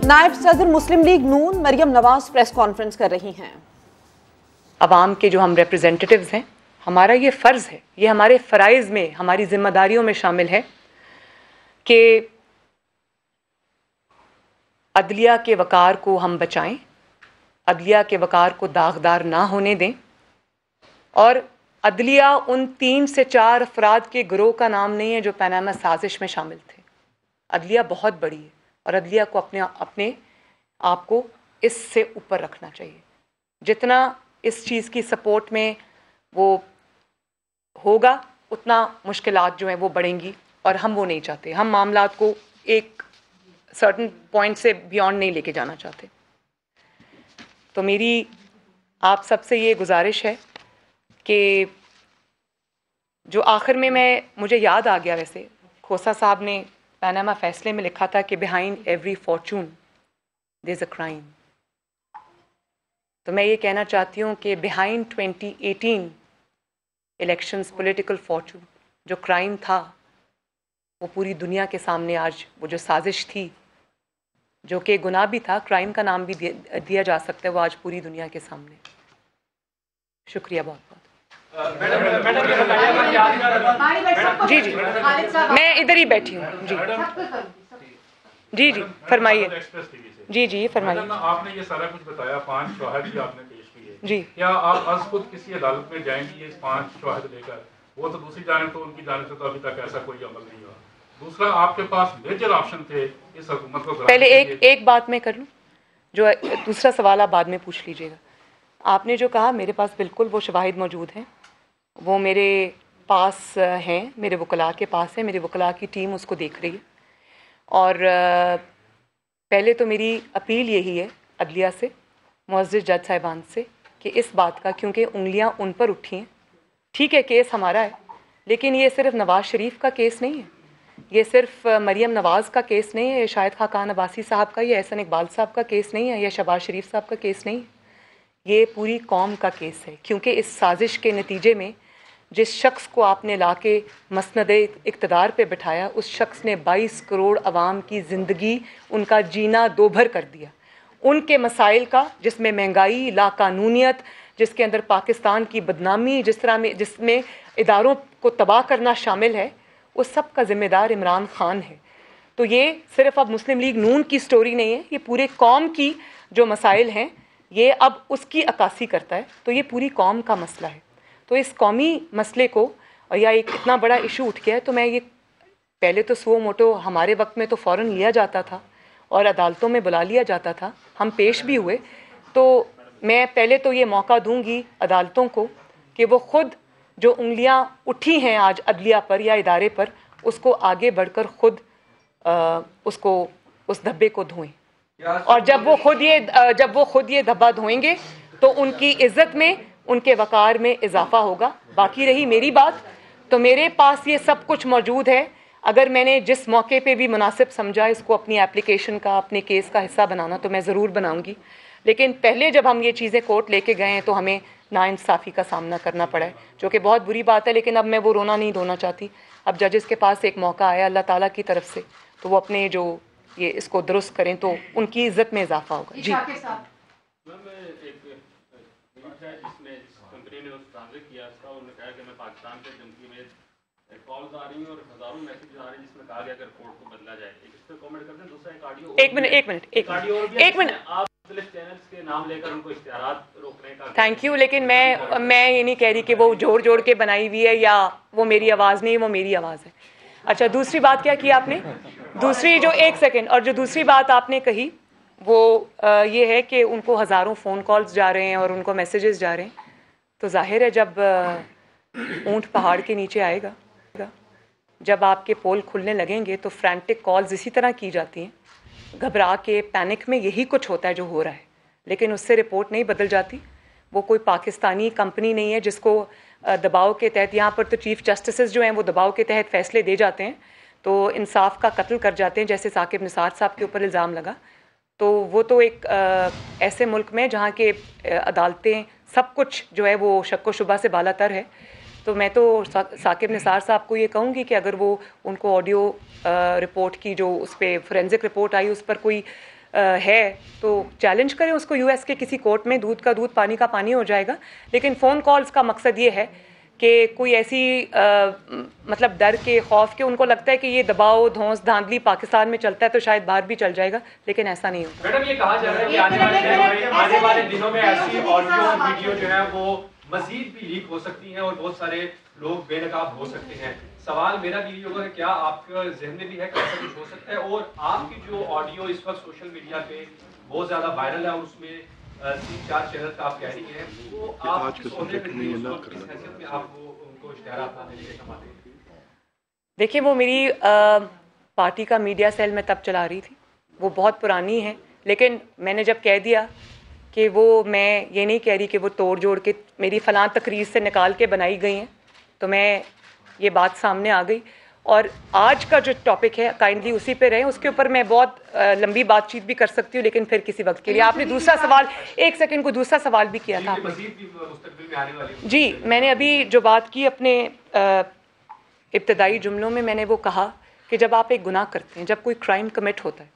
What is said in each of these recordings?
نائب صدر مسلم لیگ نون Maryam Nawaz press conference کر رہی ہیں۔ عوام کے جو ہم ریپرزینٹیٹیوز ہیں، ہمارا یہ فرض ہے، یہ ہمارے فرائض میں، ہماری ذمہ داریوں میں شامل ہے کہ عدلیہ کے وقار کو ہم بچائیں، عدلیہ کے وقار کو داغدار نہ ہونے دیں، اور عدلیہ ان 3 سے 4 افراد کے گروہ کا نام نہیں ہے جو پاناما سازش میں شامل تھے۔ عدلیہ بہت بڑی ہے اور عدلیہ کو اپنے آپ کو اس سے اوپر رکھنا چاہیے۔ جتنا اس چیز کی سپورٹ میں وہ ہوگا اتنا مشکلات جو ہیں وہ بڑھیں گی، اور ہم وہ نہیں چاہتے۔ ہم معاملات کو ایک سرٹن پوائنٹ سے بیونڈ نہیں لے کے جانا چاہتے۔ تو میری آپ سب سے یہ گزارش ہے کہ جو آخر میں مجھے یاد آ گیا، ویسے کھوسا صاحب نے پاناما فیصلے میں لکھا تھا کہ behind every fortune there is a crime. تو میں یہ کہنا چاہتی ہوں کہ بیہائنڈ 2018 الیکشنز پولیٹیکل فارچون جو کرائم تھا، وہ پوری دنیا کے سامنے آج وہ جو سازش تھی، جو کہ گناہ بھی تھا، کرائم کا نام بھی دیا جا سکتا ہے، وہ آج پوری دنیا کے سامنے۔ شکریہ بہت بہت۔ جی میں ادھر ہی بیٹھی ہوں۔ جی فرمائیے۔ جی فرمائیے۔ آپ نے یہ سارا کچھ بتایا، 5 شواہد بھی آپ نے پیش کیے، جی کیا آپ از خود کسی عدالت میں جائیں گی یہ 5 شواہد لے کر؟ وہ تو دوسری جانب تو ان کی جانب سے تو ابھی تک ایسا کوئی عمل نہیں ہوا۔ دوسرا، آپ کے پاس میجر آپشن تھے اس حکومت کو۔ پہلے ایک بات میں کر لوں، جو دوسرا سوال آپ بعد میں پوچھ لیجیے گا۔ آپ نے جو کہا، میرے پاس بالکل وہ شواہد موجود ہیں، وہ میرے پاس ہیں، میرے وکلاء کے پاس ہیں، میرے وکلاء کی ٹیم اس کو دیکھ رہی ہے۔ اور پہلے تو میری اپیل یہی ہے عدلیہ سے، معزز جج صاحبان سے، کہ اس بات کا، کیونکہ انگلیاں ان پر اٹھی ہیں، ٹھیک ہے کیس ہمارا ہے، لیکن یہ صرف نواز شریف کا کیس نہیں ہے، یہ صرف مریم نواز کا کیس نہیں ہے، یہ شاہد خاقان عباسی صاحب کا، یہ احسن اقبال صاحب کا کیس نہیں ہے، یا شہباز شریف صاحب کا کیس نہیں ہے، یہ پوری قوم کا کیس ہے۔ کیونکہ اس سازش کے نتیجے میں جس شخص کو آپ نے لا کے مسند اقتدار پہ بٹھایا، اس شخص نے 22 کروڑ عوام کی زندگی، ان کا جینا دوبھر کر دیا۔ ان کے مسائل کا، جس میں مہنگائی، لا قانونیت، جس کے اندر پاکستان کی بدنامی، جس میں اداروں کو تباہ کرنا شامل ہے، اس سب کا ذمہ دار عمران خان ہے۔ تو یہ صرف اب مسلم لیگ نون کی سٹوری نہیں ہے، یہ پورے قوم کی جو مسائل ہیں، یہ اب اس کی عکاسی کرتا ہے، تو یہ پوری قوم کا مسئلہ ہے۔ تو اس قومی مسئلے کو، یا ایک اتنا بڑا ایشو اٹھ گیا ہے، تو میں یہ پہلے تو سو موٹو ہمارے وقت میں تو فوراً لیا جاتا تھا اور عدالتوں میں بلا لیا جاتا تھا، ہم پیش بھی ہوئے، تو میں پہلے تو یہ موقع دوں گی عدالتوں کو کہ وہ خود جو انگلیاں اٹھی ہیں آج عدلیہ پر یا ادارے پر، اس کو آگے بڑھ کر خود اس دھبے کو دھوئیں، اور جب وہ خود یہ دھبا دھوئیں گے تو ان کی عزت میں، ان کے وقار میں اضافہ ہوگا۔ باقی رہی میری بات، تو میرے پاس یہ سب کچھ موجود ہے، اگر میں نے جس موقع پہ بھی مناسب سمجھا اس کو اپنی اپلیکیشن کا، اپنے کیس کا حصہ بنانا، تو میں ضرور بناؤں گی۔ لیکن پہلے جب ہم یہ چیزیں کورٹ لے کے گئے ہیں تو ہمیں ناانصافی کا سامنا کرنا پڑا ہے، جو کہ بہت بری بات ہے، لیکن اب میں وہ رونا نہیں دھونا چاہتی۔ اب ججز کے پاس ایک موقع آیا اللہ تعالیٰ کی طرف سے، تو وہ اپنے جو یہ اس کو درست کریں تو ان کی عزت میں اضافہ ہوگا۔ جی پاکستان کے دھمکی میں کالز آ رہی ہیں اور ہزاروں میسیج آ رہے ہیں جس میں کہا گیا اگر کورٹ کو بدلا جائے، اس پہ کامنٹ کرتے ہیں۔ دوسرا ایک آڈیو، ایک منٹ آپ مختلف چینلز کے نام لے کر ان کو اشتہارات روکنے کا۔ تھینک یو، لیکن میں یہ نہیں کہہ رہی کہ وہ جوڑ کے بنائی ہوئی ہے یا وہ میری آواز نہیں، وہ میری آواز ہے۔ اچھا، دوسری بات کیا کی آپ نے؟ دوسری جو، ایک سیکنڈ، اور جو دوسری بات آپ نے کہی وہ یہ ہے کہ ان کو ہزاروں فون کالز جا رہے ہیں اور ان کو میسیجز جا رہے ہیں، تو ظاہر ہے جب اونٹ پہاڑ کے نیچے آئے گا، جب آپ کے پول کھلنے لگیں گے تو فرینٹک کالز اسی طرح کی جاتی ہیں، گھبرا کے، پینک میں، یہی کچھ ہوتا ہے جو ہو رہا ہے، لیکن اس سے رپورٹ نہیں بدل جاتی۔ وہ کوئی پاکستانی کمپنی نہیں ہے جس کو دباؤ کے تحت، یہاں پر تو چیف جسٹسز جو ہیں وہ دباؤ کے تحت فیصلے دے جاتے ہیں تو انصاف کا قتل کر جاتے ہیں، جیسے ثاقب نثار صاحب کے اوپر الزام لگا۔ تو وہ تو ایک ایسے ملک میں جہاں کے عدالتیں سب کچھ جو ہے وہ شک و شبہ سے بالا تر ہے، تو میں تو ثاقب نثار صاحب کو یہ کہوں گی کہ اگر وہ ان کو آڈیو رپورٹ کی جو اس پہ فورینزک رپورٹ آئی اس پر کوئی ہے تو چیلنج کریں اس کو US کے کسی کورٹ میں, دودھ کا دودھ پانی کا پانی ہو جائے گا. لیکن فون کالز کا مقصد یہ ہے کہ کوئی ایسی مطلب ڈر کے خوف کے ان کو لگتا ہے کہ یہ دباؤ دھونس دھاندلی پاکستان میں چلتا ہے تو شاید باہر بھی چل جائے گا, لیکن ایسا نہیں ہوتا. میڈم یہ کہا جا رہا ہے کہ آنے والے دنوں میں ایسی آڈیو ویڈیو جو ہے وہ مزید بھی لیک ہو سکتی ہیں اور بہت سارے لوگ بے نقاب ہو سکتے ہیں. سوال میرا بھی یہ ہوگا کہ کیا آپ کے ذہن میں بھی ہے کہ ایسا کچھ ہو سکتا ہے؟ اور آپ کی جو آڈیو اس وقت سوشل میڈیا پہ بہت زیادہ وائرل ہے اور اس میں 3-4 چینل کا آپ کہہ رہی ہیں, وہ آپ کس عہدے پہ تھی, اس وقت کس حیثیت میں آپ ان کو اشتہارات لانے کے لیے کماتے ہیں؟ دیکھیں وہ میری پارٹی کا میڈیا سیل میں تب چلا رہی تھی, وہ بہت پرانی ہے. لیکن میں نے جب کہہ دیا کہ وہ, میں یہ نہیں کہہ رہی کہ وہ توڑ جوڑ کے میری فلاں تقریر سے نکال کے بنائی گئی ہیں, تو میں یہ بات سامنے آ گئی. اور آج کا جو ٹاپک ہے کائنڈلی اسی پہ رہیں, اس کے اوپر میں بہت لمبی بات چیت بھی کر سکتی ہوں, لیکن پھر کسی وقت کے لیے. آپ نے دوسرا سوال, ایک سیکنڈ کو دوسرا سوال بھی کیا تھا آپ نے. جی میں نے ابھی جو بات کی اپنے ابتدائی جملوں میں نے وہ کہا کہ جب آپ ایک گناہ کرتے ہیں, جب کوئی کرائم کمٹ ہوتا ہے,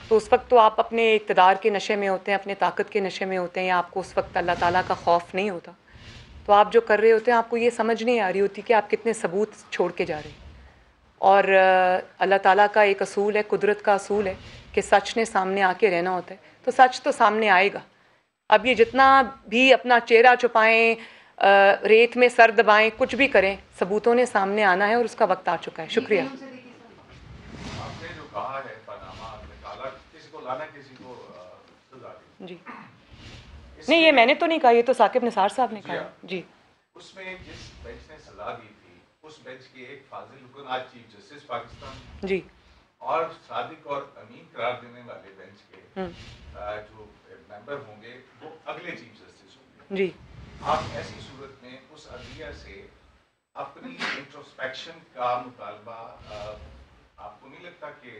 تو اس وقت تو آپ اپنے اقتدار کے نشے میں ہوتے ہیں, اپنے طاقت کے نشے میں ہوتے ہیں, یا آپ کو اس وقت اللہ تعالیٰ کا خوف نہیں ہوتا. تو آپ جو کر رہے ہوتے ہیں آپ کو یہ سمجھ نہیں آ رہی ہوتی کہ آپ کتنے ثبوت چھوڑ کے جا رہے ہیں. اور اللہ تعالیٰ کا ایک اصول ہے, قدرت کا اصول ہے کہ سچ نے سامنے آ کے رہنا ہوتا ہے, تو سچ تو سامنے آئے گا. اب یہ جتنا بھی اپنا چہرہ چھپائیں, ریت میں سر دبائیں, کچھ بھی کریں, ثبوتوں نے سامنے آنا ہے اور اس کا وقت آ چکا ہے. شکریہ. آپ نے جو کہا ہے پاناما نکالا, کسی کو لانا کسی کو سزا دی. جی نہیں, یہ میں نے تو نہیں کہا, یہ تو ثاقب نثار صاحب نے کہا. جی اس میں جس بینچ نے سزا دی تھی اس بینچ کے ایک فاضل رکن آج چیف جسٹس پاکستان, جی, اور صادق اور امین قرار دینے والے بینچ کے جو ممبر ہوں گے وہ اگلے چیف جسٹس ہوں گے. جی آپ ایسی صورت میں اس عدلیہ سے اپنی انٹروسپیکشن کا مطالبہ, آپ کو نہیں لگتا کہ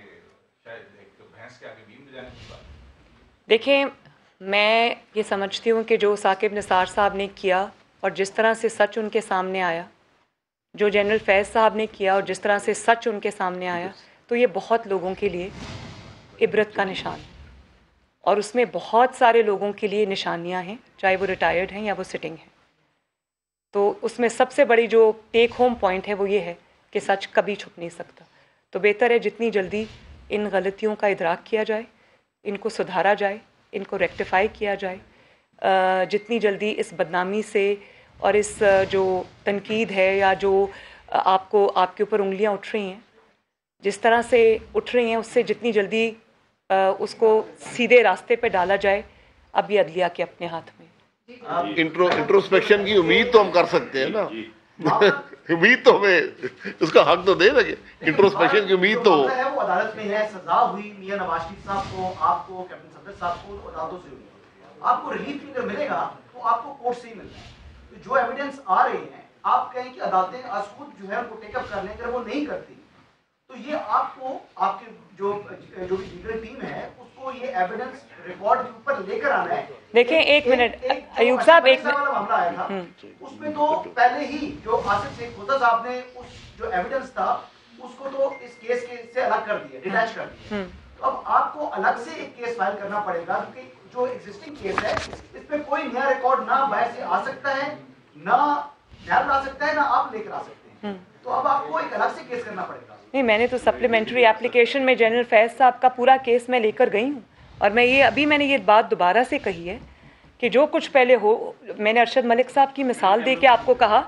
شاید ایک بھینس کے آگے بیم جانے کی بات؟ دیکھیں, میں یہ سمجھتی ہوں کہ جو ثاقب نثار صاحب نے کیا اور جس طرح سے سچ ان کے سامنے آیا, جو جنرل فیض صاحب نے کیا اور جس طرح سے سچ ان کے سامنے آیا, تو یہ بہت لوگوں کے لیے عبرت کا نشان ہے. اور اس میں بہت سارے لوگوں کے لیے نشانیاں ہیں, چاہے وہ ریٹائرڈ ہیں یا وہ سٹنگ ہیں. تو اس میں سب سے بڑی جو ٹیک ہوم پوائنٹ ہے وہ یہ ہے کہ سچ کبھی چھپ نہیں سکتا. تو بہتر ہے جتنی جلدی ان غلطیوں کا ادراک کیا جائے, ان کو سدھارا جائے, ان کو ریکٹیفائی کیا جائے, جتنی جلدی اس بدنامی سے اور اس جو تنقید ہے یا جو آپ کے اوپر انگلیاں اٹھ رہی ہیں, جس طرح سے اٹھ رہی ہیں, اس سے جتنی جلدی اس کو سیدھے راستے پہ ڈالا جائے. اب یہ عدلیہ کے اپنے ہاتھ میں. انٹروسپیکشن کی امید تو ہم کر سکتے ہیں نا, امید تو ہمیں اس کا حق تو دے لگے, انٹروسپیکشن کی امید تو وہ عدالت میں ہے, سزا ہوئی میاں نواز شریف صاحب کو, آپ کو, کیپٹن صدر صاحب کو, عدالتوں سے ہوئی. آپ کو ریلیف اگر ملے گا تو آپ کو کورٹ سے ہی ملنا ہے. جو ایویڈنس آ رہے ہیں, آپ کہیں کہ عدالتیں از خود جو ہے ان کو ٹیک اپ کر لیں, اگر وہ نہیں کرتی تو یہ آپ کو, آپ کی جو بھی لیگل ٹیم ہے اس کو یہ ایویڈنس ریکارڈ کے اوپر لے کر آنا ہے. دیکھیں ایک منٹ ایوب صاحب, ایک منٹ. معاملہ آیا تھا اس میں تو پہلے ہی جو آصف شیخ خدا صاحب نے اس جو ایویڈنس تھا اس کو تو اس کیس کے سے الگ کر دیا, ڈیٹیچ کر دیا. تو اب آپ کو الگ سے ایک کیس فائل کرنا پڑے گا, کیونکہ جو ایگزسٹنگ کیس ہے اس پہ کوئی نیا ریکارڈ نہ باہر سے آ سکتا ہے, نہ نیب لا سکتا ہے, نہ آپ لے کر آ سکتے ہیں. تو اب آپ کو ایک الگ سے کیس کرنا پڑے گا. نہیں, میں نے تو سپلیمنٹری اپلیکیشن میں جنرل فیض صاحب کا پورا کیس میں لے کر گئی ہوں, اور میں یہ بات دوبارہ سے کہی ہے کہ جو کچھ پہلے ہو, میں نے ارشد ملک صاحب کی مثال دے کے آپ کو کہا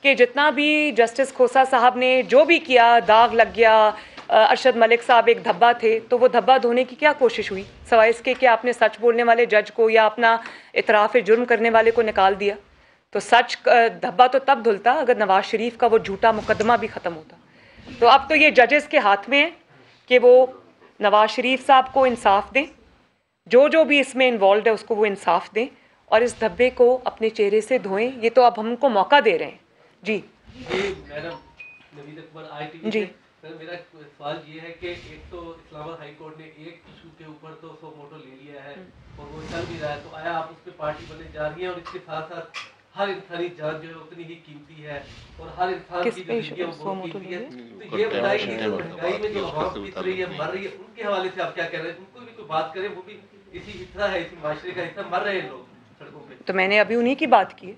کہ جتنا بھی جسٹس کھوسا صاحب نے جو بھی کیا, داغ لگ گیا, ارشد ملک صاحب ایک دھبا تھے, تو وہ دھبا دھونے کی کیا کوشش ہوئی سوائے اس کے کہ آپ نے سچ بولنے والے جج کو یا اپنا اعتراف جرم کرنے والے کو نکال دیا. تو سچ دھبا تو تب دھلتا اگر نواز شریف کا وہ جھوٹا مقدمہ بھی ختم ہوتا. تو اب تو یہ ججز کے ہاتھ میں ہے کہ وہ نواز شریف صاحب کو انصاف دیں, جو بھی اس میں انوالوڈ ہے اس کو وہ انصاف دیں, اور اس دھبے کو اپنے چہرے سے دھوئیں. یہ تو اب ہم کو موقع دے رہے ہیں. جی madam, Naveed Akbar, I T V. جی میرا سوال یہ ہے کہ ایک تو اسلام آباد ہائی کورٹ نے ایک ایشو کے اوپر تو سو موٹو لے لیا ہے اور وہ چل بھی رہا ہے, تو آیا آپ اس پہ پارٹی بننے جا رہی ہیں؟ اور اس کے ساتھ ساتھ ہر انسانی جان جو ہے اتنی ہی قیمتی ہے, اور ہر انسان کی زندگی ہے وہ بہت قیمتی ہے. تو یہ بتائیے کہ مہنگائی میں جو عوام بیت رہی ہے, مر رہی ہے, ان کے حوالے سے آپ کیا کہہ رہے ہیں؟ ان کو بھی तो बात करें, वो भी इसी हिस्सा है, इसी माशरे का हिस्सा, मर रहे हैं लोग सड़कों पे। तो मैंने अभी उन्हीं की बात की है,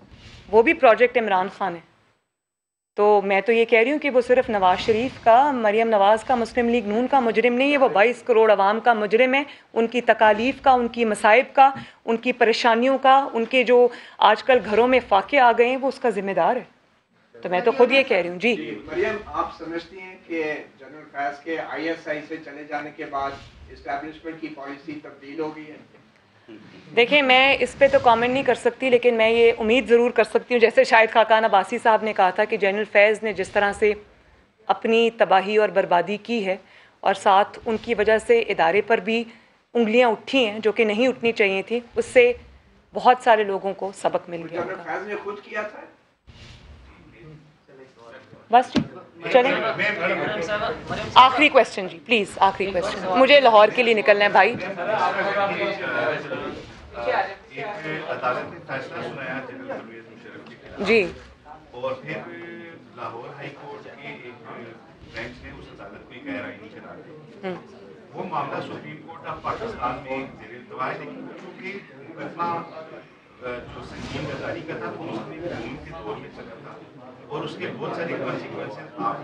वो भी प्रोजेक्ट इमरान खान है। तो मैं तो ये कह रही हूँ कि वो सिर्फ नवाज शरीफ का, मरियम नवाज़ का, मुस्लिम लीग नून का मुजरिम नहीं है, वो 22 करोड़ अवाम का मुजरिम है, उनकी तकालीफ का, उनकी मसाइब का, उनकी परेशानियों का, उनके जो आजकल घरों में फाके आ गए हैं, वो उसका जिम्मेदार है। तो मैं तो खुद ये कह रही हूँ। जी मरियम, आप समझती हैं कि जनरल फैज के ISI से चले जाने के बाद एस्टैब्लिशमेंट की पॉलिसी तब्दील हो गई है? देखिए, मैं इस पे तो कमेंट नहीं कर सकती, लेकिन मैं ये उम्मीद ज़रूर कर सकती हूँ, जैसे शायद खाकान अब्बासी साहब ने कहा था कि जनरल फैज़ ने जिस तरह से अपनी तबाही और बर्बादी की है और साथ उनकी वजह से इदारे पर भी उंगलियाँ उठी हैं जो कि नहीं उठनी चाहिए थी, उससे बहुत सारे लोगों को सबक मिल गया। जनरल फैज ने खुद किया था। बस ठीक, चलें। आखिरी क्वेश्चन जी, प्लीज़ आखिरी क्वेश्चन, मुझे लाहौर के लिए निकलना है भाई। एक अदालत ने फैसला सुनाया जनरल परवेज मुशर्रफ के खिलाफ जी, और फिर लाहौर हाई कोर्ट के एक बेंच ने उस अदालत को एक गैर आईनी करार दिया। वो मामला सुप्रीम कोर्ट ऑफ पाकिस्तान में ज़ेर इल्तवा है, लेकिन चूँकि मुकदमा जो संगीन गद्दारी का था वो उसमें कानून के दौर में चला था और उसके बहुत सारे कॉन्सिक्वेंसेस आप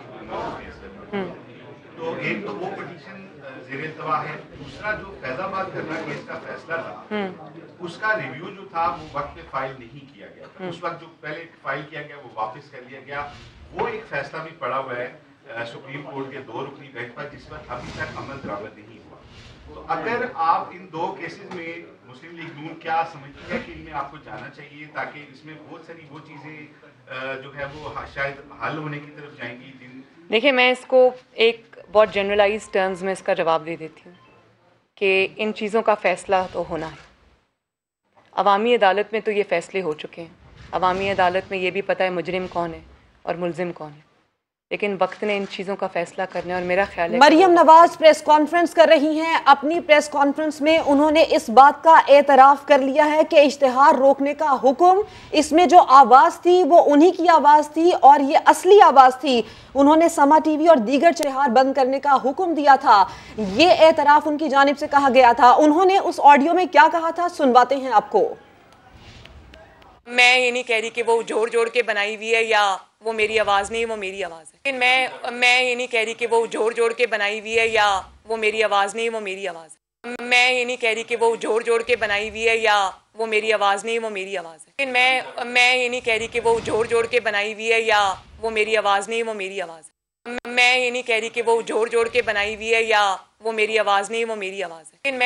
फेस कर रहे हैं। तो एक तो वो पिटीशन ज़ेर इल्तवा है, दूसरा जो फैजाबाद धरना केस का फैसला था उसका रिव्यू जो था वो वक्त पे फाइल नहीं किया गया था। उस वक्त जो पहले फाइल किया गया वो वापस कर लिया गया। वो एक फैसला भी पड़ा हुआ है सुप्रीम कोर्ट के 2 रुकनी बेंच पर, जिस पर अभी तक अमल दरामद नहीं हुआ। तो अगर आप इन 2 केसेस में मुस्लिम लीग नून क्या समझती है कि इनमें आपको जाना चाहिए, ताकि इसमें बहुत सारी वो चीज़ें जो है वो शायद हल होने की तरफ जाएंगी जिन। देखिए, मैं इसको एक बहुत जनरलाइज टर्म्स में इसका जवाब दे देती हूँ कि इन चीज़ों का फ़ैसला तो होना है। अवामी अदालत में तो ये फ़ैसले हो चुके हैं, अवामी अदालत में ये भी पता है मुजरिम कौन है और मुलजिम कौन है, लेकिन वक्त ने इन चीज़ों का फैसला करना है। और मेरा ख्याल है मरियम नवाज प्रेस कॉन्फ्रेंस कर रही हैं। अपनी प्रेस कॉन्फ्रेंस में उन्होंने इस बात का एतराफ़ कर लिया है कि इश्तिहार रोकने का हुक्म, इसमें जो आवाज़ थी वो उन्हीं की आवाज़ थी और ये असली आवाज़ थी। उन्होंने समा टीवी और दीगर इश्तिहार बंद करने का हुक्म दिया था, ये एतराफ़ उनकी जानिब से कहा गया था। उन्होंने उस ऑडियो में क्या कहा था, सुनवाते हैं आपको। मैं ये नहीं कह रही कि वो जोड़ जोड़ के बनाई हुई है या वो मेरी आवाज़ नहीं, वो मेरी आवाज़ है। लेकिन मैं ये नहीं कह रही कि वो जोड़ जोड़ के बनाई हुई है या वो मेरी आवाज़ नहीं, वो मेरी आवाज़ है। मैं ये नहीं कह रही कि वो जोड़ जोड़ के बनाई हुई है या वो मेरी आवाज़ नहीं, वो मेरी आवाज़ है। लेकिन मैं ये नहीं कह रही कि वो जोड़ जोड़ के बनाई हुई है या वो मेरी आवाज़ नहीं, वो मेरी आवाज़ है। मैं ये नहीं कह रही कि वो जोड़ जोड़ के बनाई हुई है या वो मेरी आवाज़ नहीं, वो मेरी आवाज़ है। लेकिन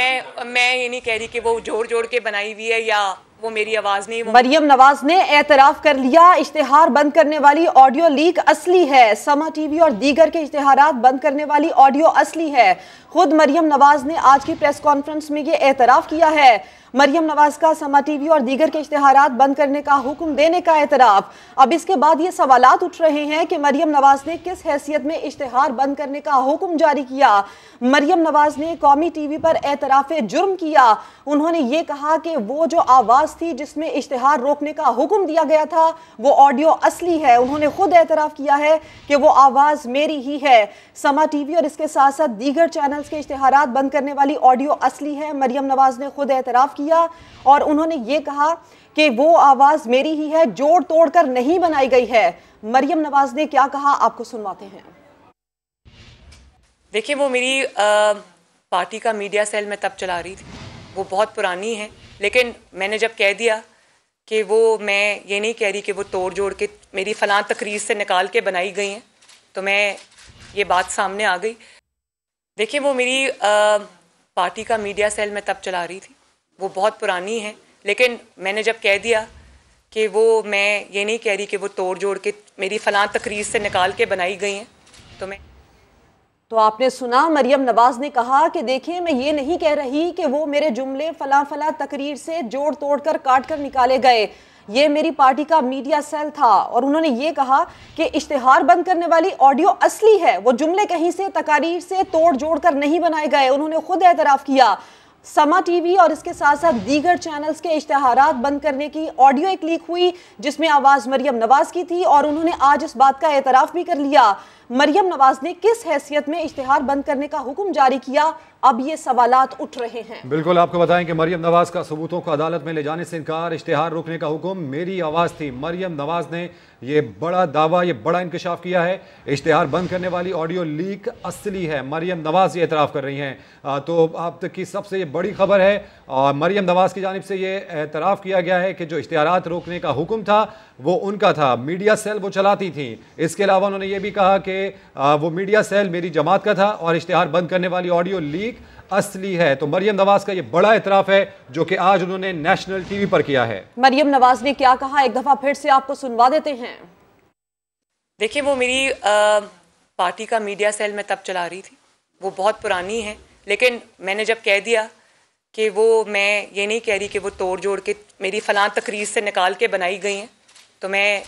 मैं ये नहीं कह रही कि वो जोड़ जोड़ के बनाई हुई है या वो मेरी आवाज़ नहीं। मरियम नवाज ने एतराफ़ कर लिया, इश्तिहार बंद करने वाली ऑडियो लीक असली है। समा टीवी और दीगर के इश्तिहारात बंद करने वाली ऑडियो असली है। खुद मरियम नवाज ने आज की प्रेस कॉन्फ्रेंस में ये एतराफ़ किया है। मरियम नवाज का समा टीवी और दीगर के इश्तिहारात बंद करने का हुक्म देने का एतराफ़। अब इसके बाद ये सवालात उठ रहे हैं कि मरियम नवाज ने किस हैसियत में इश्तिहार बंद करने का हुक्म जारी किया। मरियम नवाज ने कौमी टीवी पर एतराफ़े जुर्म किया। उन्होंने ये कहा कि वो जो आवाज़ थी जिसमें इश्तिहार रोकने का हुक्म दिया गया था वो ऑडियो असली है। उन्होंने खुद एतराफ़ किया है कि वो आवाज़ मेरी ही है। समा टीवी और इसके साथ साथ दीगर चैनल्स के इश्तिहारात बंद करने वाली ऑडियो असली है। मरियम नवाज ने खुद एतराफ़ किया और उन्होंने ये कहा कि वो आवाज़ मेरी ही है, जोड़ तोड़ कर नहीं बनाई गई है। मरियम नवाज ने क्या कहा, आपको सुनवाते हैं। देखिए, वो मेरी पार्टी का मीडिया सेल में तब चला रही थी, वो बहुत पुरानी है, लेकिन मैंने जब कह दिया कि वो, मैं ये नहीं कह रही कि वो तोड़ जोड़ के मेरी फ़लाँ तकरीर से निकाल के बनाई गई हैं, तो मैं ये बात सामने आ गई। देखिए, वो मेरी पार्टी का मीडिया सेल में तब चला रही थी, वो बहुत पुरानी है, लेकिन मैंने जब कह दिया कि वो, मैं ये नहीं कह रही कि वो तोड़ जोड़ के मेरी फ़लाँ तकरीर से निकाल के बनाई गई हैं, तो आपने सुना, मरियम नवाज ने कहा कि देखिए, मैं ये नहीं कह रही कि वो मेरे जुमले फला फला तकरीर से जोड़ तोड़ कर काट कर निकाले गए, ये मेरी पार्टी का मीडिया सेल था। और उन्होंने ये कहा कि इश्तिहार बंद करने वाली ऑडियो असली है, वो जुमले कहीं से तकारीर से तोड़ जोड़ कर नहीं बनाए गए। उन्होंने खुद एतराफ़ किया। समा टीवी और इसके साथ साथ दीगर चैनल्स के इश्तिहारात बंद करने की ऑडियो एक लीक हुई जिसमें आवाज़ मरियम नवाज की थी और उन्होंने आज इस बात का एतराफ़ भी कर लिया। मरियम नवाज ने किस हैसियत में इश्तिहार बंद करने का हुक्म जारी किया, अब ये सवालात उठ रहे हैं। बिल्कुल, आपको बताएं कि मरियम नवाज का सबूतों को अदालत में ले जाने से इनकार, इश्तिहार रोकने का हुक्म मेरी आवाज़ थी। मरियम नवाज ने ये बड़ा दावा, ये बड़ा इंकशाफ किया है। इश्तिहार बंद करने वाली ऑडियो लीक असली है, मरियम नवाज ये एतराफ़ कर रही हैं। तो अब तक की सबसे ये बड़ी खबर है, और मरियम नवाज की जानिब से ये एतराफ़ किया गया है कि जो इश्तिहारात रोकने का हुक्म था वो उनका था, मीडिया सेल वो चलाती थी। इसके अलावा उन्होंने ये भी कहा कि वो मीडिया सेल मेरी जमात का था और इश्तिहार बंद करने वाली ऑडियो लीक असली है। तो मरियम नवाज का ये बड़ा एतराफ़ है जो कि आज उन्होंने नेशनल टीवी पर किया है। मरियम नवाज ने क्या कहा, एक दफ़ा फिर से आपको सुनवा देते हैं। देखिए, वो मेरी पार्टी का मीडिया सेल मैं तब चला रही थी, वो बहुत पुरानी है, लेकिन मैंने जब कह दिया कि वो, मैं ये नहीं कह रही कि वो तोड़ जोड़ के मेरी फलां तकरीर से निकाल के बनाई गई हैं, तो मैं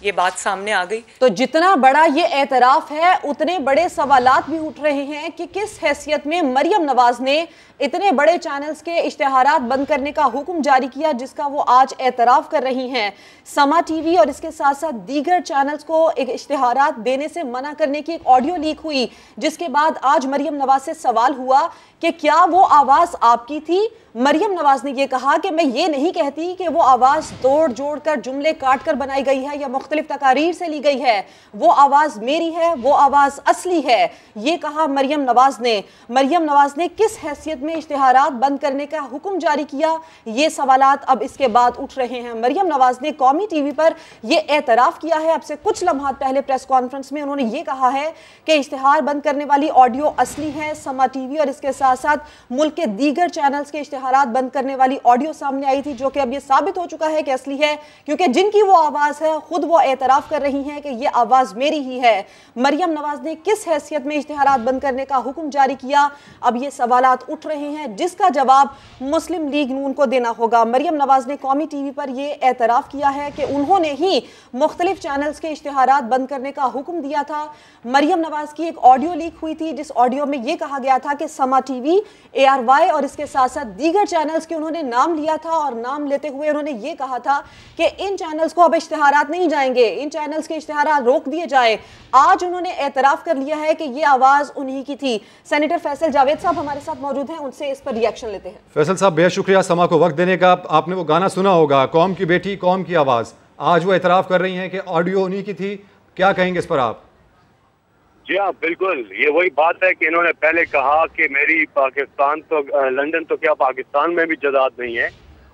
ये बात सामने आ गई। तो जितना बड़ा ये एतराफ़ है उतने बड़े सवालात भी उठ रहे हैं कि किस हैसियत में मरियम नवाज ने इतने बड़े चैनल्स के इश्तिहारात बंद करने का हुक्म जारी किया, जिसका वो आज एतराफ़ कर रही हैं। समा टीवी और इसके साथ साथ दीगर चैनल्स को एक इश्तिहारात देने से मना करने की एक ऑडियो लीक हुई, जिसके बाद आज मरियम नवाज से सवाल हुआ कि क्या वो आवाज़ आपकी थी। मरियम नवाज ने ये कहा कि मैं ये नहीं कहती कि वो आवाज़ तोड़ जोड़ कर, जुमले काट कर बनाई गई है या मुख्तलिफ तकारीर से ली गई है, वो आवाज़ मेरी है, वो आवाज़ असली है, ये कहा मरियम नवाज ने। मरियम नवाज ने किस हैसियत में इश्तिहारात बंद करने का हुक्म जारी किया, ये सवालात अब इसके बाद उठ रहे हैं। मरियम नवाज ने कौमी टीवी पर यह एतराफ़ किया है। अब से कुछ लम्हात पहले प्रेस कॉन्फ्रेंस में उन्होंने ये कहा है कि इश्तिहार बंद करने वाली ऑडियो असली है। समा टीवी और इसके साथ साथ मुल्क के दीगर चैनल्स के इश्तिहारात बंद करने वाली ऑडियो सामने आई थी, जो कि अब ये साबित हो चुका है कि असली है, क्योंकि जिनकी वो आवाज़ है खुद वो एतराफ़ कर रही हैं कि ये आवाज़ मेरी ही है। मरियम नवाज ने किस हैसियत में इश्तिहारात बंद करने का हुक्म जारी किया, अब ये सवालात उठ रहे हैं, जिसका जवाब मुस्लिम लीग नून को देना होगा। मरियम नवाज ने कौमी टीवी पर यह एतराफ़ किया है कि उन्होंने ही मुख्तलिफ चैनल्स के इश्तिहारात बंद करने का हुक्म दिया था। मरियम नवाज की एक ऑडियो लीक हुई थी, जिस ऑडियो में यह कहा गया था कि समा टीवी, ARY और इसके साथ साथ दीगर चैनल्स के उन्होंने नाम लिया था, और नाम लेते हुए उन्होंने ये कहा था कि इन चैनल्स को अब इश्तिहारात नहीं जाएंगे, इन चैनल्स के इश्तिहारात रोक दिए जाए। आज उन्होंने एतराफ़ कर लिया है कि ये आवाज़ उन्हीं की थी। सेनेटर फैसल जावेद साहब हमारे साथ मौजूद हैं, उनसे इस पर रिएक्शन लेते हैं। फैसल साहब, बेहद शुक्रिया समा को वक्त देने का। आपने वो गाना सुना होगा, कौम की बेटी कौम की आवाज़, आज वो एतराफ़ कर रही हैं कि ऑडियो उन्हीं की थी, क्या कहेंगे इस पर आप? जी हाँ, बिल्कुल, ये वही बात है कि इन्होंने पहले कहा कि मेरी पाकिस्तान तो लंदन तो क्या पाकिस्तान में भी जदाद नहीं है,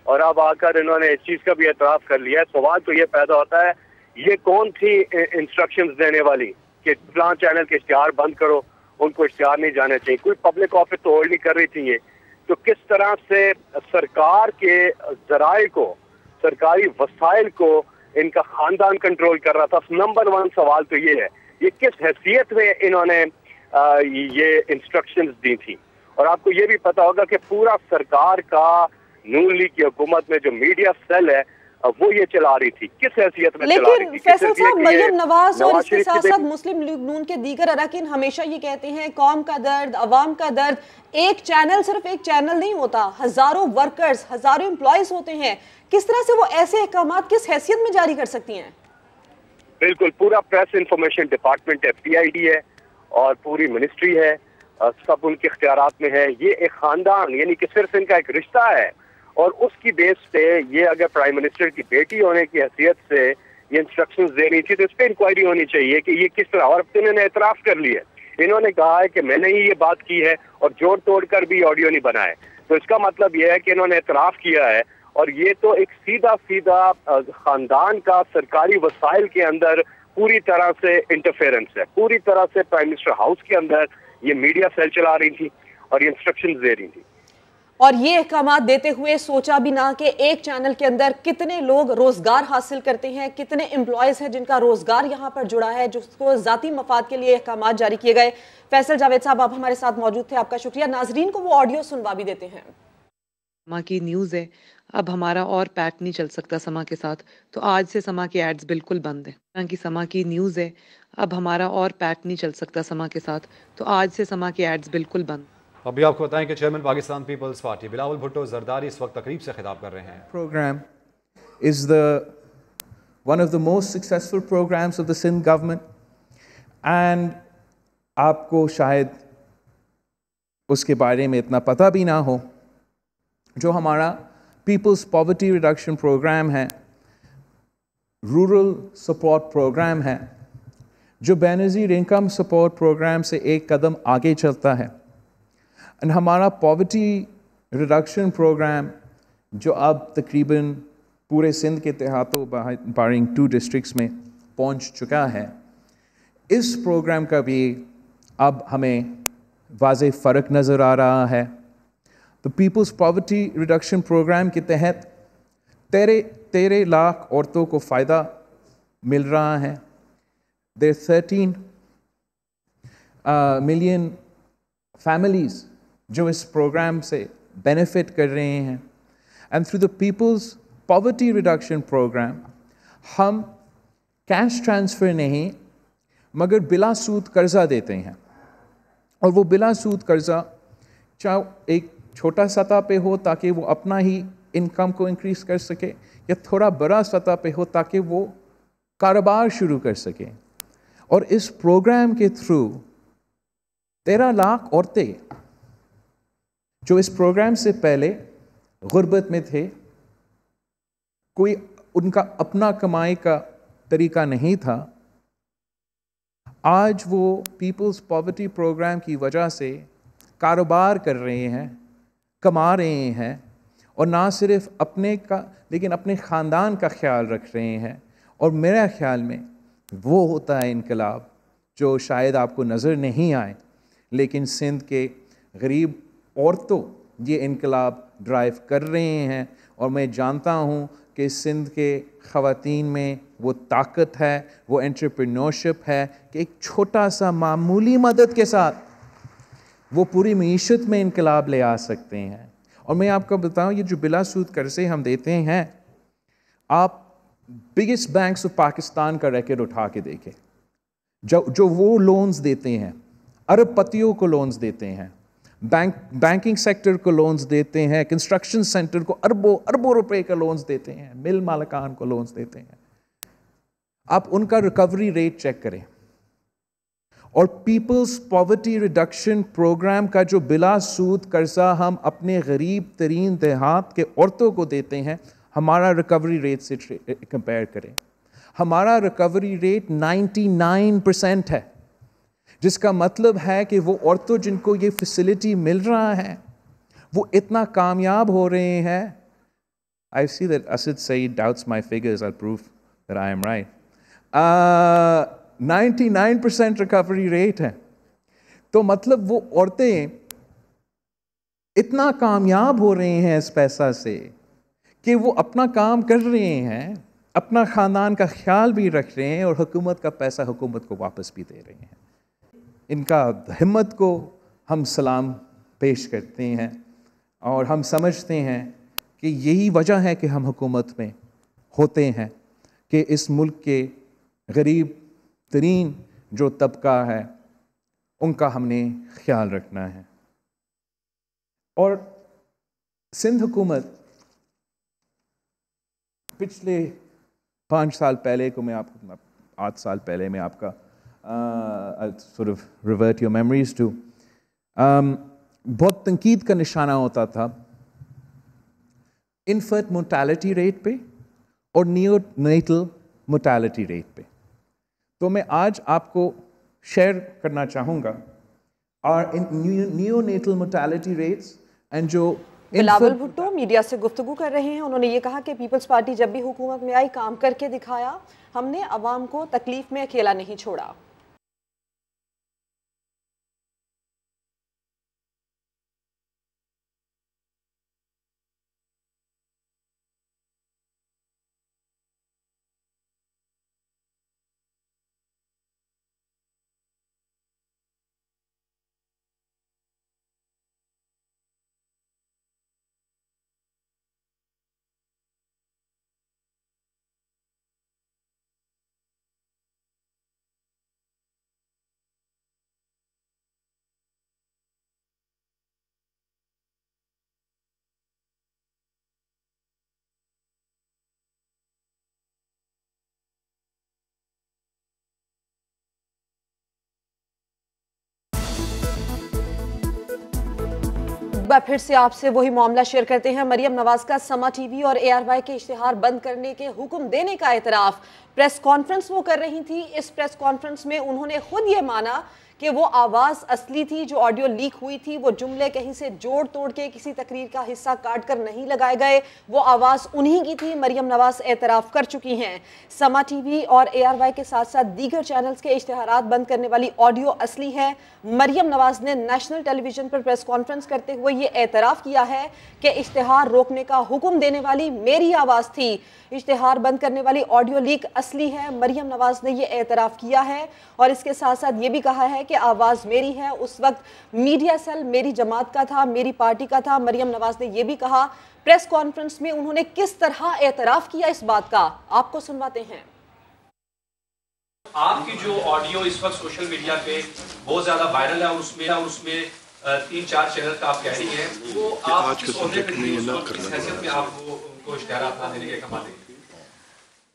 और अब आकर इन्होंने इस चीज़ का भी एतराफ़ कर लिया है। सवाल तो ये पैदा होता है, ये कौन थी इंस्ट्रक्शंस देने वाली कि फलां चैनल के इश्तिहार बंद करो, उनको इश्तिहार नहीं जाने चाहिए? कोई पब्लिक ऑफिस तो होल्ड नहीं कर रही थी ये। तो किस तरह से सरकार के ज़राए को, सरकारी वसाइल को इनका ख़ानदान कंट्रोल कर रहा था? नंबर 1 सवाल तो ये है, ये किस हैसियत में इन्होंने ये इंस्ट्रक्शंस दी थी? और आपको ये भी पता होगा कि पूरा सरकार का नून लीग की हुकूमत में जो मीडिया सेल है वो ये चला रही थी, किस हैसियत में चला रही थी? लेकिन फैसल साहब, मरियम नवाज और इसके साथ साथ मुस्लिम लीग नून के दीगर अरकान हमेशा ये कहते हैं, कौम का दर्द, अवाम का दर्द, एक चैनल सिर्फ एक चैनल नहीं होता, हजारों वर्कर्स, हजारों एम्प्लॉयज होते हैं। किस तरह से वो ऐसे अहकामात किस हैसियत में जारी कर सकती हैं? बिल्कुल, पूरा प्रेस इंफॉर्मेशन डिपार्टमेंट FPID है और पूरी मिनिस्ट्री है, सब उनके इख्तियारात में है। ये एक खानदान, यानी कि सिर्फ इनका एक रिश्ता है, और उसकी बेस पे ये अगर प्राइम मिनिस्टर की बेटी होने की हैसियत से ये इंस्ट्रक्शंस दे रही थी, तो इस पर इंक्वायरी होनी चाहिए कि ये किस तरह। और अब इन्होंने एतराफ़ कर लिया, इन्होंने कहा है कि मैंने ही ये बात की है और जोड़ तोड़ कर भी ऑडियो नहीं बनाए। तो इसका मतलब ये है कि इन्होंने एतराफ़ किया है, और ये तो एक सीधा सीधा खानदान का सरकारी वसाइल के अंदर पूरी तरह से इंटरफेरेंस है। पूरी तरह से प्राइम मिनिस्टर हाउस के अंदर ये मीडिया सेल चला रही थी और ये इंस्ट्रक्शंस दे रही थी। और ये अहकामात देते हुए सोचा भी ना कि एक चैनल के अंदर कितने लोग रोजगार हासिल करते हैं, कितने एम्प्लॉयज हैं जिनका रोजगार यहाँ पर जुड़ा है, जिसको जाती मफाद के लिए अहकामात जारी किए गए। फैसल जावेद साहब, आप हमारे साथ मौजूद थे, आपका शुक्रिया। नाजरीन को वो ऑडियो सुनवा भी देते हैं। समा की न्यूज़ है, अब हमारा और पैक्ट नहीं चल सकता समा के साथ, तो आज से समा के एड्स बिल्कुल बंद है। कि समा की न्यूज़ है, अब हमारा और पैक्ट नहीं चल सकता समा के साथ, तो आज से समा के एड्स बिल्कुल बंद। अभी आपको बताएं कि chairman Pakistan Peoples Party Bilawal Bhutto Zardari इस वक्त तकरीब से खिताब कर रहे हैं। Programme is one of the most successful programs of the Sindh government, and आपको शायद उसके बारे में इतना पता भी ना हो, जो हमारा पीपल्स पॉवर्टी रिडक्शन प्रोग्राम है, रूरल सपोर्ट प्रोग्राम है, जो बेनज़ीर इनकम सपोर्ट प्रोग्राम से एक कदम आगे चलता है। एंड हमारा पॉवर्टी रिडक्शन प्रोग्राम जो अब तकरीबन पूरे सिंध के देहातों बारिंग 2 डिस्ट्रिक्ट्स में पहुंच चुका है, इस प्रोग्राम का भी अब हमें वाज़ेह फ़र्क नज़र आ रहा है। तो पीपल्स पॉवर्टी रिडक्शन प्रोग्राम के तहत 13 लाख औरतों को फ़ायदा मिल रहा है। देयर 13 मिलियन फैमिलीज़ जो इस प्रोग्राम से बेनिफिट कर रहे हैं। And through the Peoples Poverty Reduction Programme हम कैश ट्रांसफ़र नहीं मगर बिला सूद कर्ज़ा देते हैं, और वो बिला सूद कर्ज़ा चाहे एक छोटा सतह पे हो ताकि वो अपना ही इनकम को इंक्रीज़ कर सके, या थोड़ा बड़ा सतह पे हो ताकि वो कारोबार शुरू कर सके। और इस प्रोग्राम के थ्रू 13 लाख औरतें जो इस प्रोग्राम से पहले गुर्बत में थे, कोई उनका अपना कमाई का तरीका नहीं था, आज वो पीपल्स पॉवर्टी प्रोग्राम की वजह से कारोबार कर रहे हैं, कमा रहे हैं, और ना सिर्फ अपने का लेकिन अपने ख़ानदान का ख्याल रख रहे हैं। और मेरे ख्याल में वो होता है इनकलाब जो शायद आपको नज़र नहीं आए, लेकिन सिंध के गरीब औरतों ये इनकलाब ड्राइव कर रहे हैं। और मैं जानता हूँ कि सिंध के ख़वातीन में वो ताकत है, वो एंटरप्रेन्योरशिप है कि एक छोटा सा मामूली मदद के साथ वो पूरी मईशत में इनकलाब ले आ सकते हैं। और मैं आपको बताऊँ, ये जो बिला सूद कर्ज़े हम देते हैं, आप बिगेस्ट बैंक्स ऑफ पाकिस्तान का रैकेट उठा के देखें, जो वो लोन्स देते हैं, अरबपतियों को लोन्स देते हैं, बैंकिंग सेक्टर को लोन्स देते हैं, कंस्ट्रक्शन सेंटर को अरबों रुपए का लोन्स देते हैं, मिल मालिकान को लोन्स देते हैं। आप उनका रिकवरी रेट चेक करें। और पीपल्स पॉवर्टी रिडक्शन प्रोग्राम का जो बिला सूद कर्जा हम अपने गरीब तरीन देहात के औरतों को देते हैं, हमारा रिकवरी रेट से कंपेयर करें, हमारा रिकवरी रेट 99% है, जिसका मतलब है कि वो औरतों जिनको ये फैसिलिटी मिल रहा है वो इतना कामयाब हो रहे हैं। I see that Asad Saeed doubts my figures. I'll prove that I am right. 99% recovery rate है। तो मतलब वो औरतें इतना कामयाब हो रहे हैं इस पैसा से कि वो अपना काम कर रहे हैं, अपना ख़ानदान का ख्याल भी रख रहे हैं, और हुकूमत का पैसा हुकूमत को वापस भी दे रहे हैं। इनका हिम्मत को हम सलाम पेश करते हैं, और हम समझते हैं कि यही वजह है कि हम हुकूमत में होते हैं कि इस मुल्क के गरीब तरीन जो तबका है उनका हमने ख्याल रखना है। और सिंध हुकूमत पिछले 5 साल पहले को मैं आपको 8 साल पहले मैं आपका sort of revert your memories to, बहुत तंकीद का निशाना होता था इन्फेंट मोर्टेलिटी रेट पे और नियोनेटल मोर्टेलिटी रेट पे। तो मैं आज आपको शेयर करना चाहूँगा और नियोनेटल मोर्टेलिटी रेट्स एंड जो बिलावल भुट्टो मीडिया से गुफ्तगू कर रहे हैं। उन्होंने ये कहा कि पीपल्स पार्टी जब भी हुकूमत में आई काम करके दिखाया, हमने अवाम को तकलीफ में अकेला नहीं छोड़ा। बार फिर से आपसे वही मामला शेयर करते हैं। मरियम नवाज का समा टीवी और ARY के इश्तिहार बंद करने के हुक्म देने का एतराफ प्रेस कॉन्फ्रेंस वो कर रही थी। इस प्रेस कॉन्फ्रेंस में उन्होंने खुद ये माना कि वो आवाज़ असली थी, जो ऑडियो लीक हुई थी वो जुमले कहीं से जोड़ तोड़ के किसी तकरीर का हिस्सा काट कर नहीं लगाए गए, वो आवाज़ उन्हीं की थी। मरियम नवाज एतराफ़ कर चुकी हैं। समा टीवी और ARY के साथ साथ दीगर चैनल्स के इश्तिहारात बंद करने वाली ऑडियो असली है। मरियम नवाज ने नेशनल टेलीविजन पर प्रेस कॉन्फ्रेंस करते हुए ये एतराफ़ किया है कि इश्तिहार रोकने का हुक्म देने वाली मेरी आवाज़ थी, इश्तिहार बंद करने वाली ऑडियो लीक असली है। मरियम नवाज ने ये एतराफ़ किया है और इसके साथ साथ ये भी कहा है कि आवाज़ मेरी है। उस वक्त मीडिया सेल मेरी जमात का था, मेरी पार्टी का था। मरियम नवाज ने ये भी कहा प्रेस कॉन्फ्रेंस में उन्होंने किस तरह एतराफ़ किया इस बात का, आपको सुनवाते हैं। आपकी जो ऑडियो इस वक्त सोशल मीडिया पे बहुत ज्यादा वायरल है और उसमें 3-4 चैनल का आप कह रही हैं, वो आप किस हैसियत में आप उनको इश्तिहारात ना देने के कमा देंगे?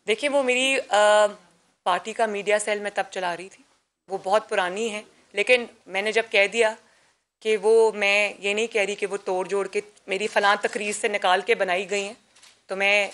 देखिए, वो मेरी पार्टी का मीडिया सेल में तब चला रही थी, वो बहुत पुरानी है। लेकिन मैंने जब कह दिया कि वो, मैं ये नहीं कह रही कि वो तोड़ जोड़ के मेरी फ़लाँ तकरीर से निकाल के बनाई गई हैं, तो मैं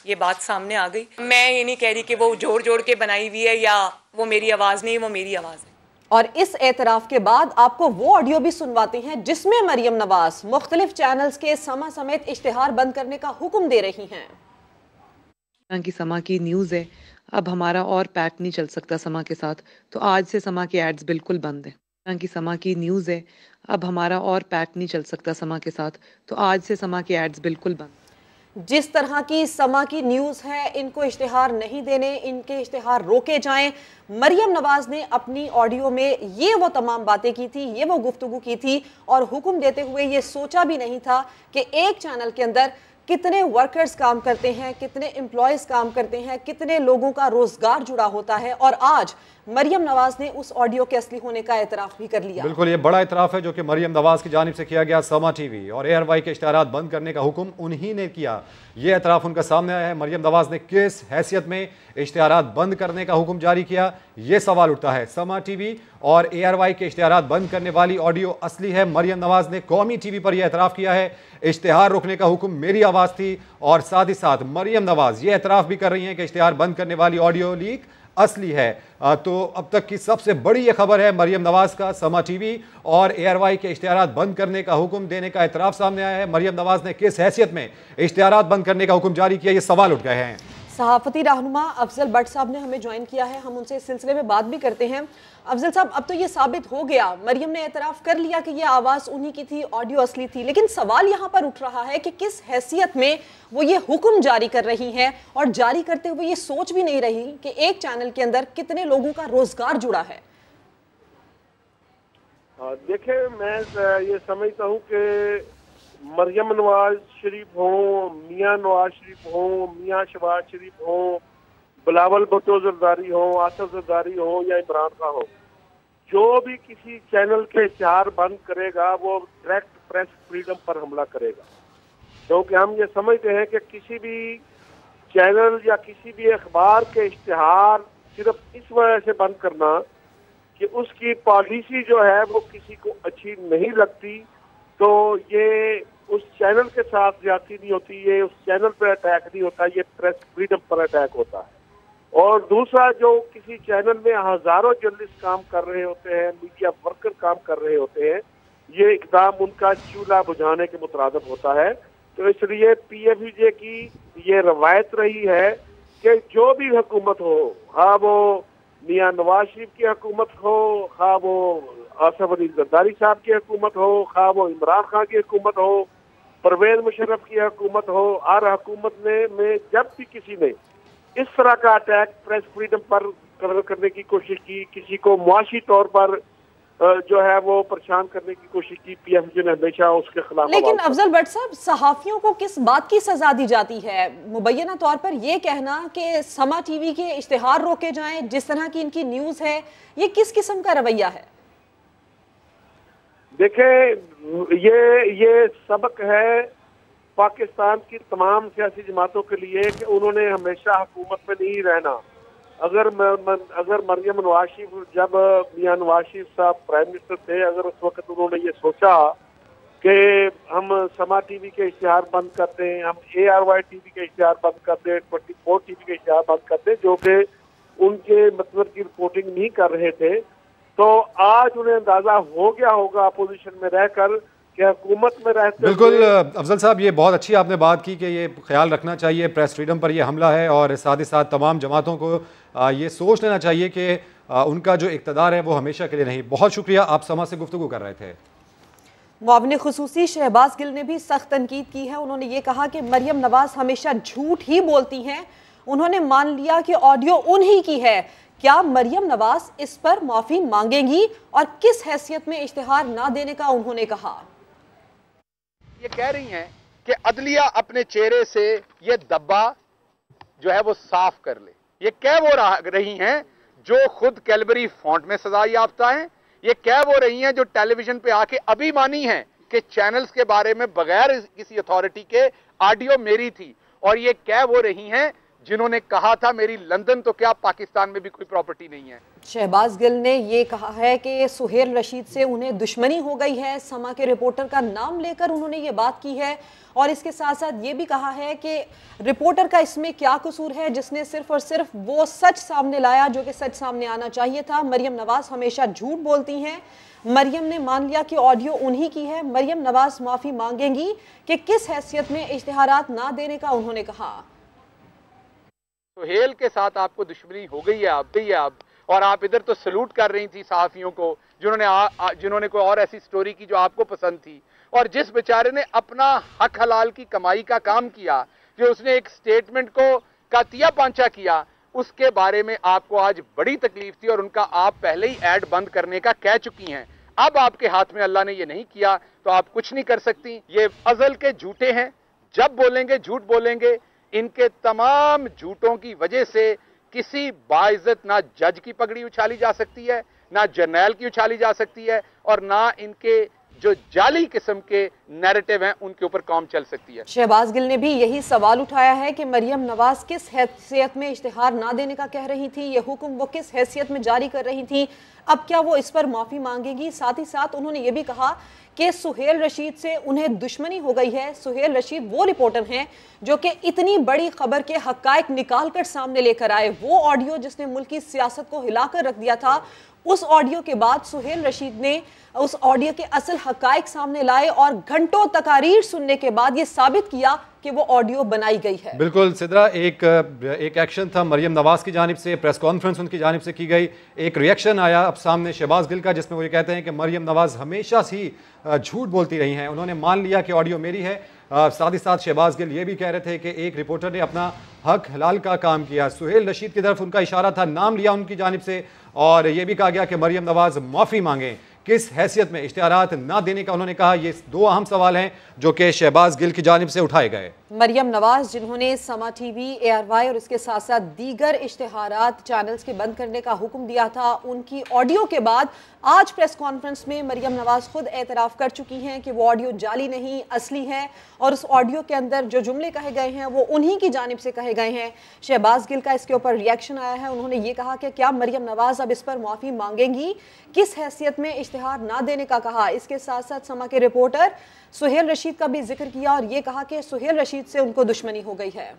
ये बात सामने आ गई। मैं ये नहीं कह रही कि वो जोड़ जोड़ के बनाई हुई है या वो मेरी आवाज़ नहीं, वो मेरी आवाज़ है। और इस एतराफ़ के बाद आपको वो ऑडियो भी सुनवाते हैं जिसमें मरियम नवाज मुख्तलिफ चैनल्स के समा समेत इश्तिहार बंद करने का हुक्म दे रही हैं। कि समा की न्यूज़ है, अब हमारा और पैक नहीं चल सकता समा के साथ, तो आज से समा की एड्स बिल्कुल बंद है। कि समा की न्यूज़ है, अब हमारा और पैक नहीं चल सकता समा के साथ, तो आज से समा की एड्स बिल्कुल बंद। जिस तरह की समा की न्यूज़ है, इनको इश्तिहार नहीं देने, इनके इश्तिहार रोके जाएं। मरियम नवाज ने अपनी ऑडियो में ये वो तमाम बातें की थी, ये वो गुफ्तगू की थी और हुक्म देते हुए ये सोचा भी नहीं था कि एक चैनल के अंदर कितने वर्कर्स काम करते हैं, कितने एम्प्लॉयज़ काम करते हैं, कितने लोगों का रोज़गार जुड़ा होता है। और आज मरियम नवाज ने उस ऑडियो के असली होने का एतराफ़ भी कर लिया। बिल्कुल, ये बड़ा एतराफ़ है जो कि मरियम नवाज की जानिब से किया गया। समा टीवी और ARY के इश्तिहारात बंद करने का हुक्म उन्हीं ने किया, ये एतराफ़ उनका सामने आया है। मरियम नवाज ने किस हैसियत में इश्तिहारात बंद करने का हुक्म जारी किया, ये सवाल उठता है। समा टीवी और ARY के इश्तिहारात बंद करने वाली ऑडियो असली है। मरियम नवाज ने कौमी TV पर यह एतराफ़ किया है, इश्तिहार रोकने का हुक्म मेरी आवाज़ थी। और साथ ही साथ मरियम नवाज ये एतराफ़ भी कर रही हैं कि इश्तिहार बंद करने वाली ऑडियो लीक असली है। तो अब तक की सबसे बड़ी ये खबर है मरियम नवाज का समा टीवी और ARY के इश्तिहारात बंद करने का हुक्म देने का एतराफ़ सामने आया है। मरियम नवाज ने किस हैसियत में इश्तिहारात बंद करने का हुक्म जारी किया, ये सवाल उठ गए हैं। सहाफ़ती रहनुमा अफजल भट्ट साहब ने हमें ज्वाइन किया है, हम उनसे इस सिलसिले में बात भी करते हैं। अफजल साहब, अब तो ये साबित हो गया, मरियम ने एतराफ़ कर लिया कि ये आवाज़ उन्हीं की थी, ऑडियो असली थी, लेकिन सवाल यहाँ पर उठ रहा है कि किस हैसियत में वो ये हुक्म जारी कर रही हैं और जारी करते हुए ये सोच भी नहीं रही कि एक चैनल के अंदर कितने लोगों का रोज़गार जुड़ा है। देखिए, मैं ये समझता हूँ कि मरियम नवाज शरीफ हो, मियाँ नवाज शरीफ हो, मियाँ शहबाज शरीफ हो, बिलावल भुट्टो जरदारी हो, आसिफ जरदारी हो या इमरान खान हो, जो भी किसी चैनल के इश्तिहार बंद करेगा वो डायरेक्ट प्रेस फ्रीडम पर हमला करेगा। क्योंकि हम ये समझते हैं कि किसी भी चैनल या किसी भी अखबार के इश्तिहार सिर्फ इस वजह से बंद करना कि उसकी पॉलिसी जो है वो किसी को अच्छी नहीं लगती, तो ये उस चैनल के साथ ज्यादती नहीं होती, ये उस चैनल पर अटैक नहीं होता, ये प्रेस फ्रीडम पर अटैक होता है। और दूसरा, जो किसी चैनल में हजारों जर्नलिस्ट काम कर रहे होते हैं, मीडिया वर्कर काम कर रहे होते हैं, ये इकदाम उनका चूल्हा बुझाने के मुतरादिफ होता है। तो इसलिए PFJ की ये रवायत रही है कि जो भी हुकूमत हो, हाँ वो मियाँ नवाज शरीफ की हुकूमत हो, हाँ वो आसिफ अली जरदारी साहब की हुकूमत हो, हाँ वो इमरान खान की हुकूमत हो, परवेज मुशर्रफ की हुकूमत हो, हर हुकूमत में जब भी किसी ने इस तरह का अटैक प्रेस फ्रीडम पर करने की कोशिश की, किसी को मुआशी तौर पर जो है वो परेशान करने की कोशिश की, PFJ ने हमेशा उसके खिलाफ। लेकिन अफजल भट्ट साहब, सहाफियों को किस बात की सजा दी जाती है? मुबैना तौर पर ये कहना कि समा टीवी के इश्तिहार रोके जाएं, जिस तरह की इनकी न्यूज़ है, ये किस किस्म का रवैया है? देखें, ये सबक है पाकिस्तान की तमाम सियासी जमातों के लिए कि उन्होंने हमेशा हुकूमत में नहीं रहना। अगर मरियम नवाज शरीफ, जब मियाँ नवाज शरीफ साहब प्राइम मिनिस्टर थे, अगर उस वक्त उन्होंने ये सोचा کہ ہم سما ٹی وی کے اشتہار بند کر دیں, ہم ARY ٹی وی کے اشتہار بند کر دیں, 24 ٹی وی کے اشتہار بند کر دیں, جو کہ ان کے مطلب کی رپورٹنگ نہیں کر رہے تھے. تو آج انہیں اندازہ ہو گیا ہوگا اپوزیشن میں رہ کر کہ حکومت میں رہتے. بالکل افضل صاحب, یہ بہت اچھی آپ نے بات کی کہ یہ خیال رکھنا چاہیے, پریس فریڈم پر یہ حملہ ہے, اور ساتھ ہی ساتھ تمام جماعتوں کو یہ سوچ لینا چاہیے کہ ان کا جو اقتدار ہے وہ ہمیشہ کے لیے نہیں. بہت شکریہ, آپ سما سے گفتگو کر رہے تھے. معاون خصوصی شہباز گل نے بھی سخت تنقید کی ہے. انہوں نے یہ کہا کہ مریم نواز ہمیشہ جھوٹ ہی بولتی ہیں. انہوں نے مان لیا کہ آڈیو انہی کی ہے. کیا مریم نواز اس پر معافی مانگیں گی, اور کس حیثیت میں اشتہار نہ دینے کا انہوں نے کہا؟ یہ کہہ رہی ہیں کہ عدلیہ اپنے چہرے سے یہ دبا جو ہے وہ صاف کر لے. یہ کہہ وہ رہی ہیں جو خود کیلبری فونٹ میں سزا یافتہ ہیں. یہ کہہ وہ رہی ہیں جو ٹیلی ویژن پہ آ کے ابھی مانی ہیں کہ چینلز کے بارے میں بغیر کسی اتھارٹی کے آڈیو میری تھی. اور یہ کہہ وہ رہی ہیں جنہوں نے کہا تھا میری لندن تو کیا پاکستان میں بھی کوئی پراپرٹی نہیں ہے. شہباز گل نے یہ کہا ہے کہ سہیل رشید سے انہیں دشمنی ہو گئی ہے. سما کے رپورٹر کا نام لے کر انہوں نے یہ بات کی ہے, اور اس کے ساتھ ساتھ یہ بھی کہا ہے کہ رپورٹر کا اس میں کیا قصور ہے جس نے صرف اور صرف وہ سچ سامنے لایا جو کہ سچ سامنے آنا چاہیے تھا. مریم نواز ہمیشہ جھوٹ بولتی ہیں. مریم نے مان لیا کہ آڈیو انہی کی ہے. مریم نواز معافی مانگیں گی کہ کس حیثیت میں اشتہارات نہ دینے کا انہوں نے کہا. سہیل کے ساتھ آپ کو دشمنی ہو گئی ہے اب, اور آپ ادھر تو سلوٹ کر رہی تھی صحافیوں کو جنہوں نے کوئی اور ایسی سٹوری کی جو آپ کو پسند تھی. اور جس بیچارے نے اپنا حق حلال کی کمائی کا کام کیا, جو اس نے ایک سٹیٹمنٹ کو کاتیا پانچا کیا, اس کے بارے میں آپ کو آج بڑی تکلیف تھی, اور ان کا آپ پہلے ہی ایڈ بند کرنے کا کہہ چکی ہیں. اب آپ کے ہاتھ میں اللہ نے یہ نہیں کیا تو آپ کچھ نہیں کر سکتی. یہ ازل کے جھوٹے ہیں, جب بولیں گے جھوٹ بولیں گے. ان کے تمام جھوٹوں کی وجہ سے کسی باعزت نہ جج کی پگڑی اچھالی جا سکتی ہے, نہ جرنیل کی اچھالی جا سکتی ہے, اور نہ ان کے جو جعلی قسم کے نیریٹو ہیں ان کے اوپر قوم چل سکتی ہے. شہباز گل نے بھی یہی سوال اٹھایا ہے کہ مریم نواز کس حیثیت میں اشتہار نہ دینے کا کہہ رہی تھی, یہ حکم وہ کس حیثیت میں جاری کر رہی تھی, اب کیا وہ اس پر معافی مانگے گی. ساتھ ہی ساتھ انہوں نے یہ بھی کہا کہ سہیل رشید سے انہیں دشمنی ہو گئی ہے. سہیل رشید وہ رپورٹر ہیں جو کہ اتنی بڑی خبر کے حقائق نکال کر سامنے لے کر آئے. وہ آڈیو جس نے ملک کی سیاست کو ہلا کر رکھ دیا تھا, اس آڈیو کے بعد سہیل رشید نے اس آڈیو کے اصل حقائق سامنے لائے, اور گھنٹوں تقاریر سننے کے بعد یہ ثابت کیا کہ وہ آڈیو بنائی گئی ہے. بالکل سدرا, ایک ایکشن تھا مریم نواز کی جانب سے, پریس کانفرنس ان کی جانب سے کی گئی. ایک ریئیکشن آیا اب سامنے شہباز گل کا, جس میں وہ یہ کہتے ہیں کہ مریم نواز ہمیشہ ہی جھوٹ بولتی رہی ہیں. انہوں نے مان لیا کہ آڈیو میری ہے. ساتھ ہی ساتھ شہباز گل یہ بھی کہہ رہے تھے کہ ایک رپورٹر نے اپنا حق حلال کا کام کیا. سہیل رشید کی طرف ان کا اشارہ تھا, نام لیا ان کی جانب سے, اور یہ بھی کہا گیا کہ مریم نواز معافی مانگیں. کس حیثیت میں اشتہارات نہ دینے کا انہوں نے کہا. یہ دو اہم سوال ہیں جو کہ شہباز گل کی جانب سے اٹھائے گئے. مریم نواز جنہوں نے سما ٹی وی, ARY اور اس کے ساتھ ساتھ دیگر اشتہارات چینلز کے بند کرنے کا حکم دیا تھا, ان کی آڈیو کے بعد آج پریس کانفرنس میں مریم نواز خود اعتراف کر چکی ہیں کہ وہ آڈیو جعلی نہیں اصلی ہے, اور اس آڈیو کے اندر جو جملے کہے گئے ہیں وہ انہی کی جانب سے کہے گئے ہیں. شہباز گل کا اس کے اوپر ریئیکشن آیا ہے. انہوں نے یہ کہا کہ کیا مریم نواز اب اس پر معافی مانگیں گی, کس حیثیت میں اشتہار نہ دینے کا کہا. اس کے ساتھ ساتھ سما کے رپورٹر سہیل رشید کا بھی ذکر کیا, اور یہ کہا کہ سہیل رشید سے ان کو دشمنی ہو گئی ہے.